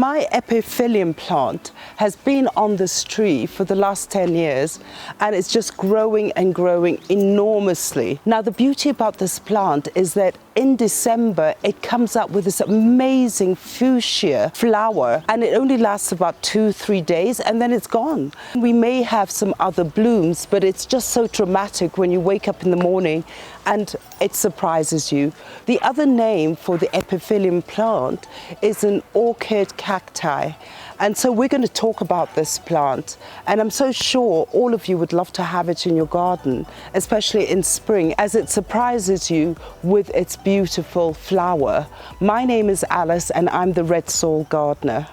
My Epiphyllum plant has been on this tree for the last 10 years and it's just growing and growing enormously. Now the beauty about this plant is that in December it comes up with this amazing fuchsia flower and it only lasts about 2-3 days and then it's gone. We may have some other blooms, but it's just so dramatic when you wake up in the morning and it surprises you. The other name for the Epiphyllum plant is an Orchid Cacti. And so we're going to talk about this plant, and I'm so sure all of you would love to have it in your garden, especially in spring, as it surprises you with its beautiful flower. My name is Alice and I'm the Red Soil Gardener.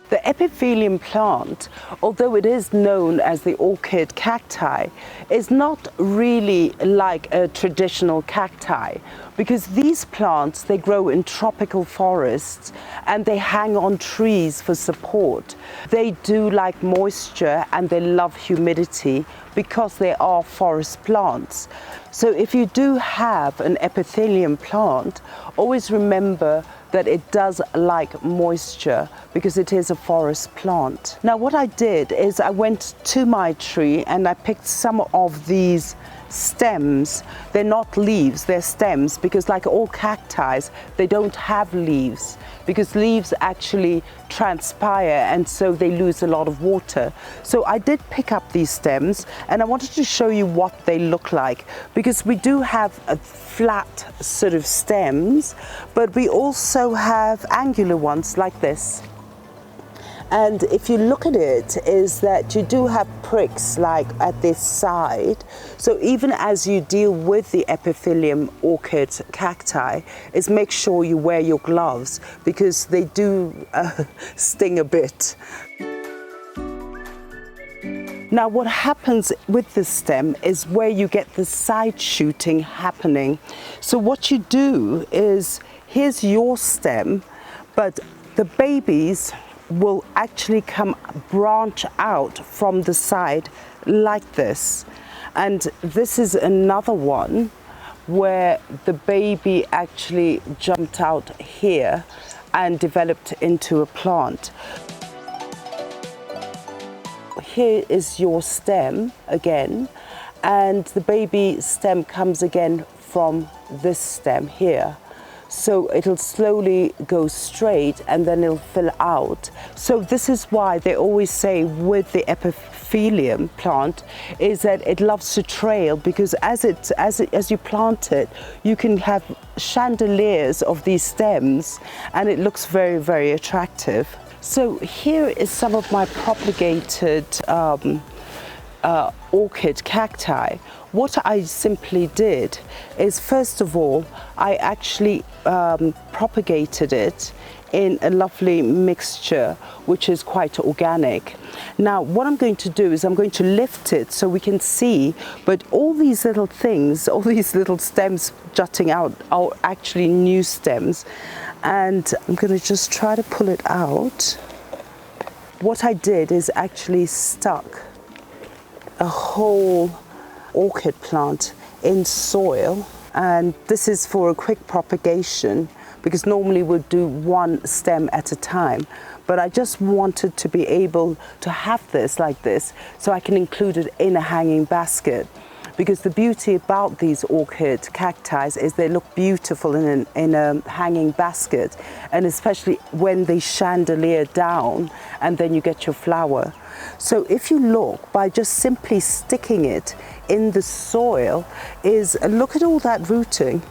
The Epiphyllum plant, although it is known as the orchid cacti, is not really like a traditional cacti, because these plants, they grow in tropical forests and they hang on trees for support. They do like moisture and they love humidity because they are forest plants. So if you do have an Epiphyllum plant, always remember that it does like moisture because it is a forest plant. Now what I did is I went to my tree and I picked some of these stems. They're not leaves, they're stems, because like all cacti, they don't have leaves because leaves actually transpire and so they lose a lot of water. So I did pick up these stems and I wanted to show you what they look like, because we do have a flat sort of stems, but we also have angular ones like this. And if you look at it, is that you do have pricks like at this side. So even as you deal with the Epiphyllum orchid cacti, is make sure you wear your gloves because they do sting a bit. Now what happens with the stem is where you get the side shooting happening. So what you do is, here's your stem, but the babies will actually come branch out from the side like this. And this is another one where the baby actually jumped out here and developed into a plant. Here is your stem again, and the baby stem comes again from this stem here. So it'll slowly go straight and then it'll fill out. So this is why they always say with the Epiphyllum plant is that it loves to trail, because as you plant it, you can have chandeliers of these stems and it looks very, very attractive. So here is some of my propagated orchid cacti. What I simply did is, first of all, I actually propagated it in a lovely mixture which is quite organic. Now what I'm going to do is I'm going to lift it so we can see, but all these little things, all these little stems jutting out are actually new stems, and I'm going to just try to pull it out. What I did is actually stuck a whole orchid plant in soil, and this is for a quick propagation because normally we'll do one stem at a time, but I just wanted to be able to have this like this so I can include it in a hanging basket, because the beauty about these orchid cacti is they look beautiful in a hanging basket, and especially when they chandelier down and then you get your flower. So if you look, by just simply sticking it in the soil, is look at all that rooting.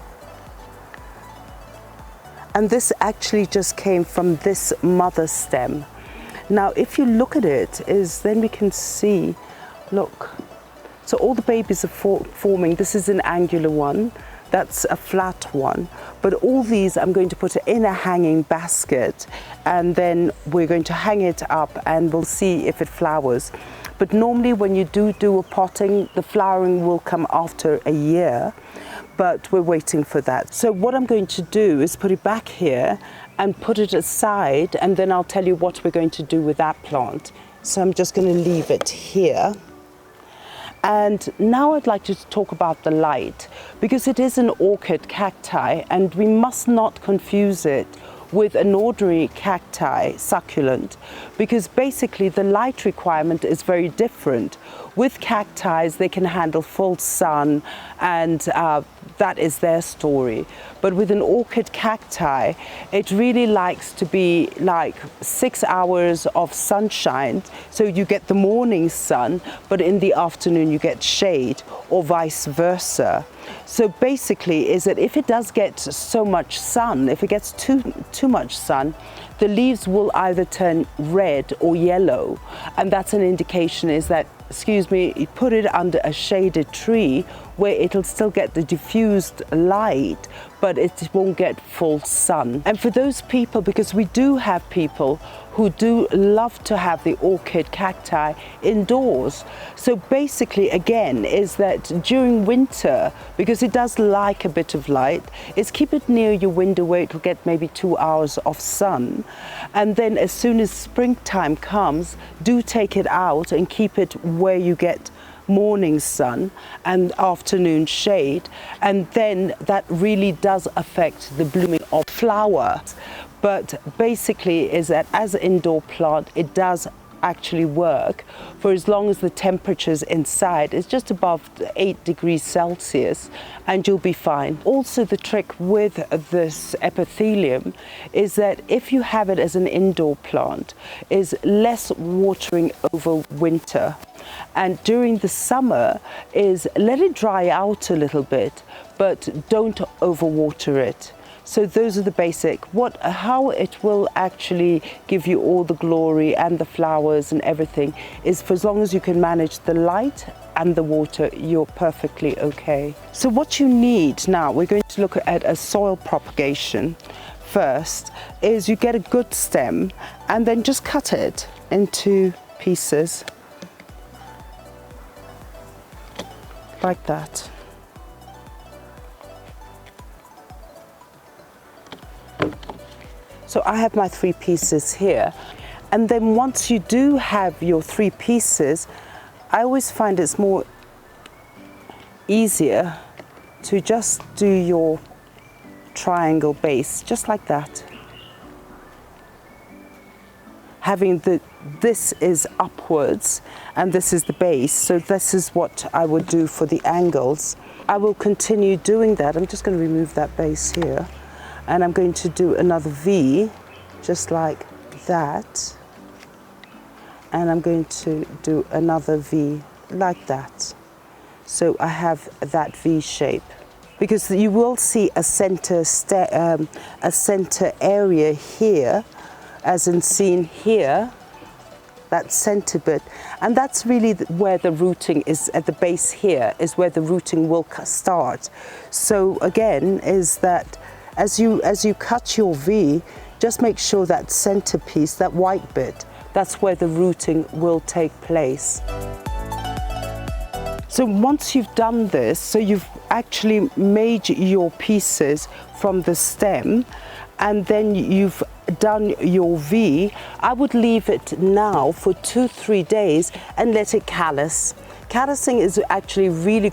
And this actually just came from this mother stem. Now if you look at it, is then we can see, look, so all the babies are forming. This is an angular one, that's a flat one, but all these I'm going to put in a hanging basket, and then we're going to hang it up and we'll see if it flowers. But normally when you do a potting, the flowering will come after a year, but we're waiting for that. So what I'm going to do is put it back here and put it aside, and then I'll tell you what we're going to do with that plant So I'm just going to leave it here. And now I'd like to talk about the light, because it is an orchid cacti and we must not confuse it with an ordinary cacti succulent, because basically the light requirement is very different. With cacti, they can handle full sun, and that is their story. But with an orchid cacti, it really likes to be like 6 hours of sunshine. So you get the morning sun, but in the afternoon you get shade, or vice versa. So basically is that if it does get so much sun, if it gets too much sun, the leaves will either turn red or yellow. And that's an indication is that, excuse me, you put it under a shaded tree where it'll still get the diffused light, but it won't get full sun. And for those people, because we do have people who do love to have the orchid cacti indoors. So basically, again, is that during winter, because it does like a bit of light, is keep it near your window where it will get maybe 2 hours of sun. And then as soon as springtime comes, do take it out and keep it where you get morning sun and afternoon shade, and then that really does affect the blooming of flowers. But basically is that as an indoor plant, it does actually work for as long as the temperatures inside is just above 8 degrees Celsius, and you'll be fine. Also, the trick with this epiphyllum is that if you have it as an indoor plant, is less watering over winter, and during the summer is let it dry out a little bit, but don't overwater it. So those are the basic, how it will actually give you all the glory and the flowers and everything is for as long as you can manage the light and the water, you're perfectly okay. So what you need now, we're going to look at a soil propagation first, is you get a good stem and then just cut it into pieces like that. So I have my 3 pieces here, and then once you do have your 3 pieces, I always find it's more easier to just do your triangle base just like that. Having this is upwards and this is the base, so this is what I would do for the angles. I will continue doing that. I'm just going to remove that base here. And I'm going to do another V, just like that. And I'm going to do another V like that. So I have that V shape. Because you will see a center area here, as in seen here, that center bit. And that's really where the rooting is, at the base here, is where the rooting will start. So again, is that as you cut your V, just make sure that centerpiece, that white bit, that's where the rooting will take place. So once you've done this, so you've actually made your pieces from the stem, and then you've done your V, I would leave it now for 2-3 days and let it callus. Callusing is actually really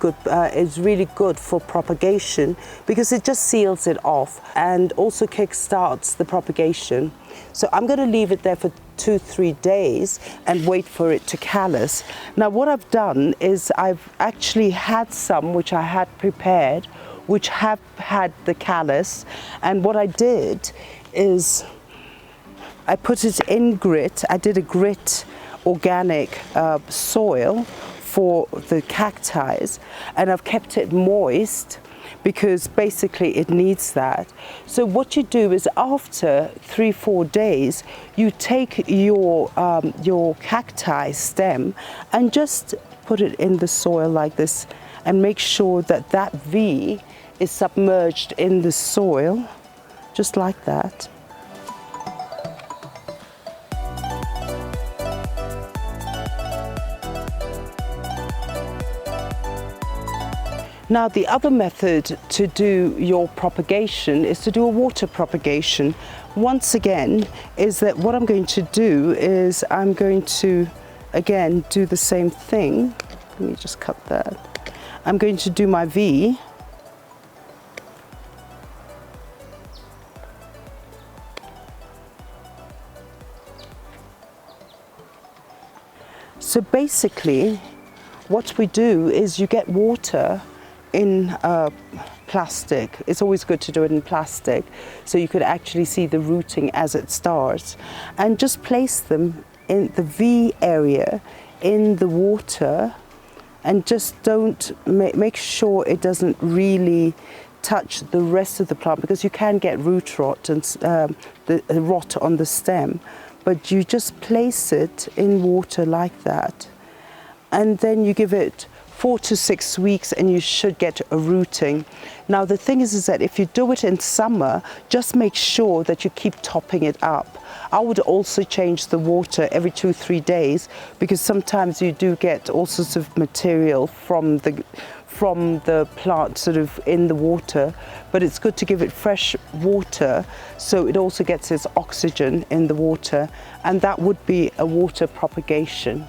good for propagation, because it just seals it off and also kickstarts the propagation. So I'm going to leave it there for 2-3 days and wait for it to callus. Now what I've done is I've actually had some which I had prepared, which have had the callus, and what I did is I put it in grit. I did a grit organic soil for the cacti, and I've kept it moist because basically it needs that. So what you do is after 3-4 days, you take your cacti stem and just put it in the soil like this, and make sure that that V is submerged in the soil, just like that. Now the other method to do your propagation is to do a water propagation. Once again, is that what I'm going to do is I'm going to again do the same thing. Let me just cut that. I'm going to do my V. So basically what we do is you get water in plastic. It's always good to do it in plastic so you could actually see the rooting as it starts, and just place them in the V area in the water, and just don't make sure it doesn't really touch the rest of the plant, because you can get root rot and the rot on the stem. But you just place it in water like that, and then you give it 4 to 6 weeks and you should get a rooting. Now the thing is that if you do it in summer, just make sure that you keep topping it up. I would also change the water every 2-3 days, because sometimes you do get all sorts of material from the plant sort of in the water, but it's good to give it fresh water so it also gets its oxygen in the water, and that would be a water propagation.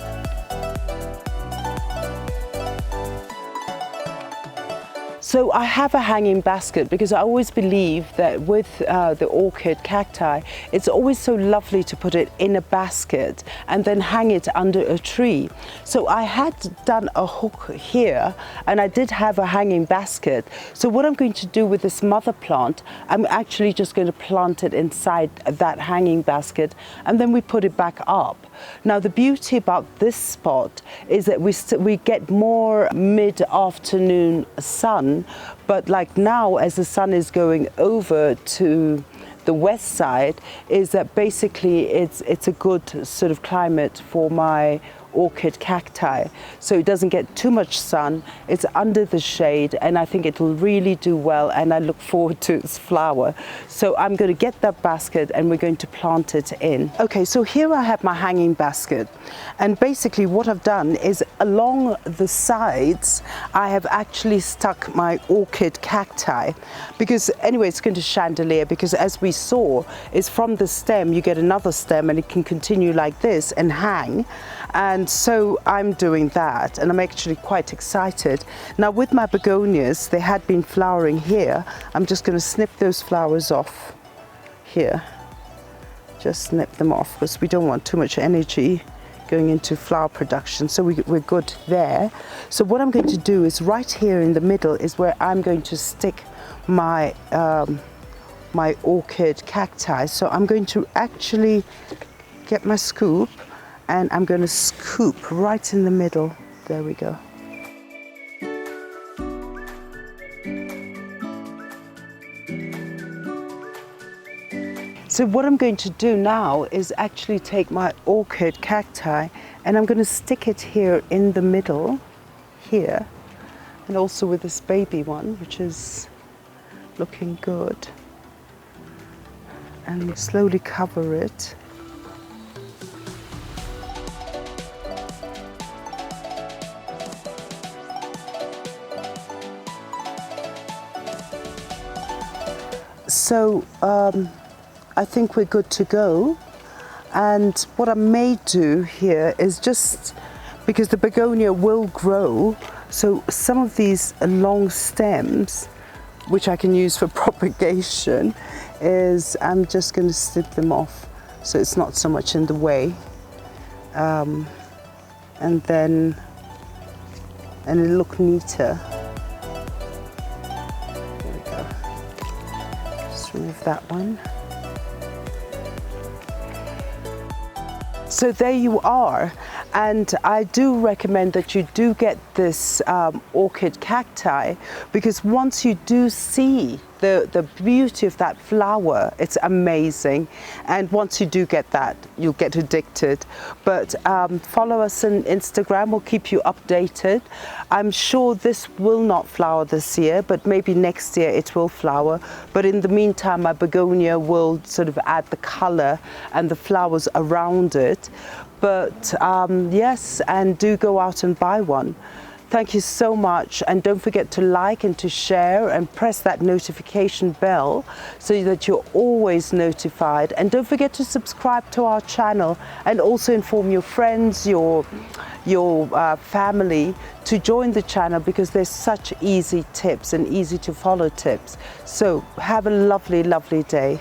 So I have a hanging basket because I always believe that with the orchid cacti, it's always so lovely to put it in a basket and then hang it under a tree. So I had done a hook here and I did have a hanging basket. So what I'm going to do with this mother plant, I'm actually just going to plant it inside that hanging basket and then we put it back up. Now the beauty about this spot is that we get more mid-afternoon sun, but like now as the sun is going over to the west side, is that basically it's a good sort of climate for my orchid cacti. So it doesn't get too much sun, it's under the shade, and I think it will really do well, and I look forward to its flower. So I'm going to get that basket and we're going to plant it in. Okay, so here I have my hanging basket, and basically what I've done is along the sides I have actually stuck my orchid cacti, because anyway it's going to chandelier, because as we saw is from the stem you get another stem and it can continue like this and hang. And so I'm doing that, and I'm actually quite excited. Now with my begonias, they had been flowering here. I'm just going to snip those flowers off here. Just snip them off because we don't want too much energy going into flower production, so we're good there. So what I'm going to do is right here in the middle is where I'm going to stick my my orchid cacti. So I'm going to actually get my scoop and I'm going to scoop right in the middle. There we go. So what I'm going to do now is actually take my orchid cacti and I'm going to stick it here in the middle, here, and also with this baby one, which is looking good. And slowly cover it. So I think we're good to go, and what I may do here is just, because the begonia will grow, so some of these long stems which I can use for propagation, is I'm just going to snip them off so it's not so much in the way, and it'll look neater. Remove that one. So there you are, and I do recommend that you do get this orchid cacti, because once you do see the beauty of that flower, it's amazing, and once you do get that you'll get addicted. But follow us on Instagram, we'll keep you updated. I'm sure this will not flower this year, but maybe next year it will flower. But in the meantime my begonia will sort of add the color and the flowers around it. But yes, and do go out and buy one. Thank you so much, and don't forget to like and to share and press that notification bell so that you're always notified. And don't forget to subscribe to our channel and also inform your friends, your family to join the channel, because there's such easy tips and easy to follow tips. So have a lovely, lovely day.